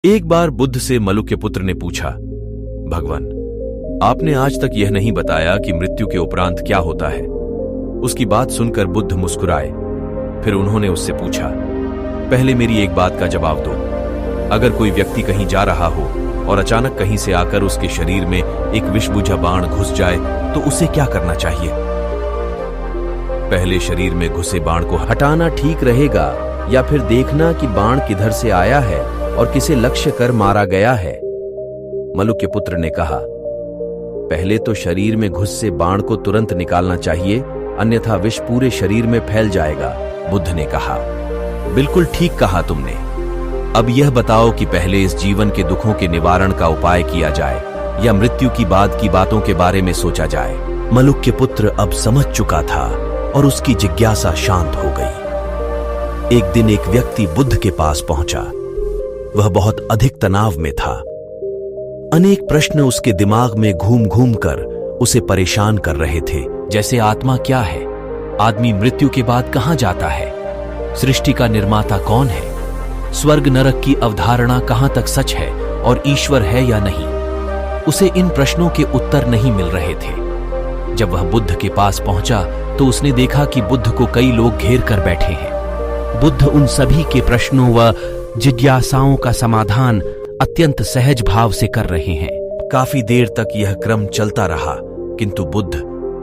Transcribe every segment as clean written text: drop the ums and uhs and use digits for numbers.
एक बार बुद्ध से मलुक्य पुत्र ने पूछा, भगवान, आपने आज तक यह नहीं बताया कि मृत्यु के उपरांत क्या होता है। उसकी बात सुनकर बुद्ध मुस्कुराए। फिर उन्होंने उससे पूछा, पहले मेरी एक बात का जवाब दो। अगर कोई व्यक्ति कहीं जा रहा हो और अचानक कहीं से आकर उसके शरीर में एक विषबुझा बाण घुस जाए तो उसे क्या करना चाहिए? पहले शरीर में घुसे बाण को हटाना ठीक रहेगा या फिर देखना कि बाण किधर से आया है और किसे लक्ष्य कर मारा गया है? मलुक्य पुत्र ने कहा, पहले तो शरीर में घुस से बाण को तुरंत निकालना चाहिए, अन्यथा विष पूरे शरीर में फैल जाएगा। बुद्ध ने कहा, बिल्कुल ठीक कहा तुमने। अब यह बताओ कि पहले इस जीवन के दुखों के निवारण का उपाय किया जाए या मृत्यु की बाद की बातों के बारे में सोचा जाए। मलुक्य पुत्र अब समझ चुका था और उसकी जिज्ञासा शांत हो गई। एक दिन एक व्यक्ति बुद्ध के पास पहुंचा। वह बहुत अधिक तनाव में था। अनेक प्रश्न उसके दिमाग में घूम घूम कर उसे परेशान कर रहे थे, जैसे आत्मा क्या है, आदमी मृत्यु के बाद कहां जाता है, सृष्टि का निर्माता कौन है, स्वर्ग नरक की अवधारणा कहां तक सच है और ईश्वर है या नहीं। उसे इन प्रश्नों के उत्तर नहीं मिल रहे थे। जब वह बुद्ध के पास पहुंचा तो उसने देखा कि बुद्ध को कई लोग घेर कर बैठे हैं। बुद्ध उन सभी के प्रश्नों व जिज्ञासाओं का समाधान अत्यंत सहज भाव से कर रहे हैं। काफी देर तक यह क्रम चलता रहा, किंतु बुद्ध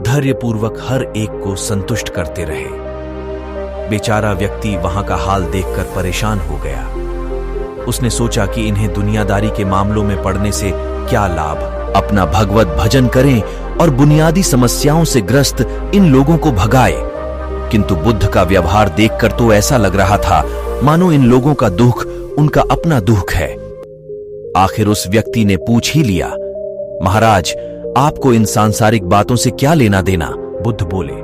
धैर्यपूर्वक हर एक को संतुष्ट करते रहे। बेचारा व्यक्ति वहां का हाल देखकर परेशान हो गया। उसने सोचा कि इन्हें दुनियादारी के मामलों में पड़ने से क्या लाभ, अपना भगवत भजन करें और बुनियादी समस्याओं से ग्रस्त इन लोगों को भगाए। किंतु बुद्ध का व्यवहार देखकर तो ऐसा लग रहा था मानो इन लोगों का दुख उनका अपना दुख है। आखिर उस व्यक्ति ने पूछ ही लिया, महाराज, आपको इन सांसारिक बातों से क्या लेना देना? बुद्ध बोले,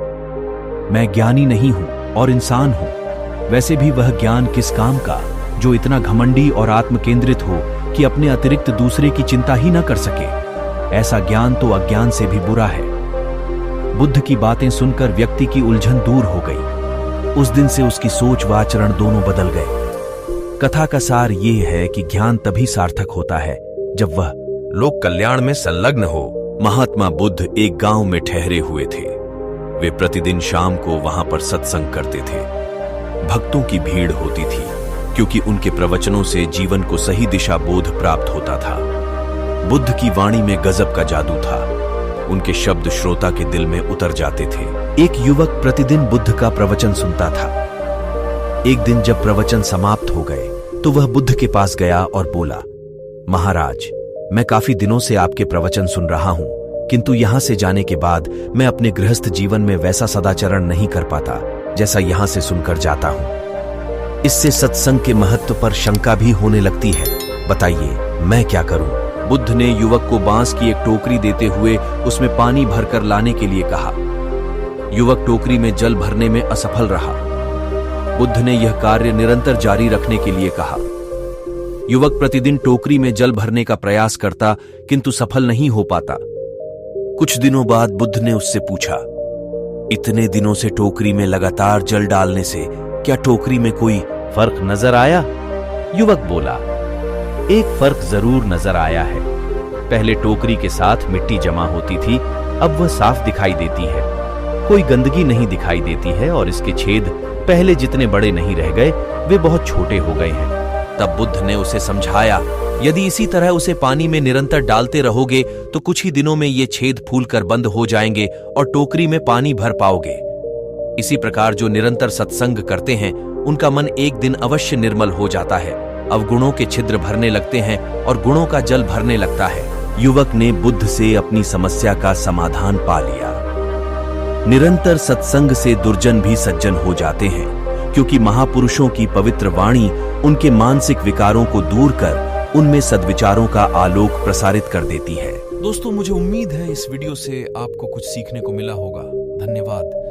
मैं ज्ञानी नहीं हूं और इंसान हूं। वैसे भी वह ज्ञान किस काम का जो इतना घमंडी और आत्मकेंद्रित हो कि अपने अतिरिक्त दूसरे की चिंता ही न कर सके। ऐसा ज्ञान तो अज्ञान से भी बुरा है। बुद्ध की बातें सुनकर व्यक्ति की उलझन दूर हो गई। उस दिन से उसकी सोच व आचरण दोनों बदल गए। कथा का सार ये है कि ज्ञान तभी सार्थक होता है जब वह लोक कल्याण में संलग्न हो। महात्मा बुद्ध एक गांव में ठहरे हुए थे। वे प्रतिदिन शाम को वहां पर सत्संग करते थे। भक्तों की भीड़ होती थी, क्योंकि उनके प्रवचनों से जीवन को सही दिशा बोध प्राप्त होता था। बुद्ध की वाणी में गजब का जादू था। उनके शब्द श्रोता के दिल में उतर जाते थे। एक युवक प्रतिदिन बुद्ध का प्रवचन सुनता था। एक दिन जब प्रवचन समाप्त हो गए तो वह बुद्ध के पास गया और बोला, महाराज, मैं काफी दिनों से आपके प्रवचन सुन रहा हूं, किंतु यहां से जाने के बाद मैं अपने गृहस्थ जीवन में वैसा सदाचरण नहीं कर पाता जैसा यहां से सुनकर जाता हूं। इससे सत्संग के महत्व पर शंका भी होने लगती है। बताइए, मैं क्या करूं? बुद्ध ने युवक को बांस की एक टोकरी देते हुए उसमें पानी भरकर लाने के लिए कहा। युवक टोकरी में जल भरने में असफल रहा। बुद्ध ने यह कार्य निरंतर जारी रखने के लिए कहा। युवक प्रतिदिन टोकरी में जल भरने का प्रयास करता, किंतु सफल नहीं हो पाता। कुछ दिनों बाद बुद्ध ने उससे पूछा, इतने दिनों से टोकरी में लगातार जल डालने से क्या टोकरी में कोई फर्क नजर आया? युवक बोला, एक फर्क जरूर नजर आया है। पहले टोकरी के साथ मिट्टी जमा होती थी, अब वह साफ दिखाई देती है। कोई गंदगी नहीं दिखाई देती है और इसके छेद पहले जितने बड़े नहीं रह गए, वे बहुत छोटे हो गए हैं। तब बुद्ध ने उसे समझाया, यदि इसी तरह उसे पानी में निरंतर डालते रहोगे तो कुछ ही दिनों में ये छेद फूलकर बंद हो जाएंगे और टोकरी में पानी भर पाओगे। इसी प्रकार जो निरंतर सत्संग करते हैं उनका मन एक दिन अवश्य निर्मल हो जाता है। अवगुणों के छिद्र भरने लगते हैं और गुणों का जल भरने लगता है। युवक ने बुद्ध से अपनी समस्या का समाधान पा लिया। निरंतर सत्संग से दुर्जन भी सज्जन हो जाते हैं, क्योंकि महापुरुषों की पवित्र वाणी उनके मानसिक विकारों को दूर कर उनमें सद्विचारों का आलोक प्रसारित कर देती है। दोस्तों, मुझे उम्मीद है इस वीडियो से आपको कुछ सीखने को मिला होगा। धन्यवाद।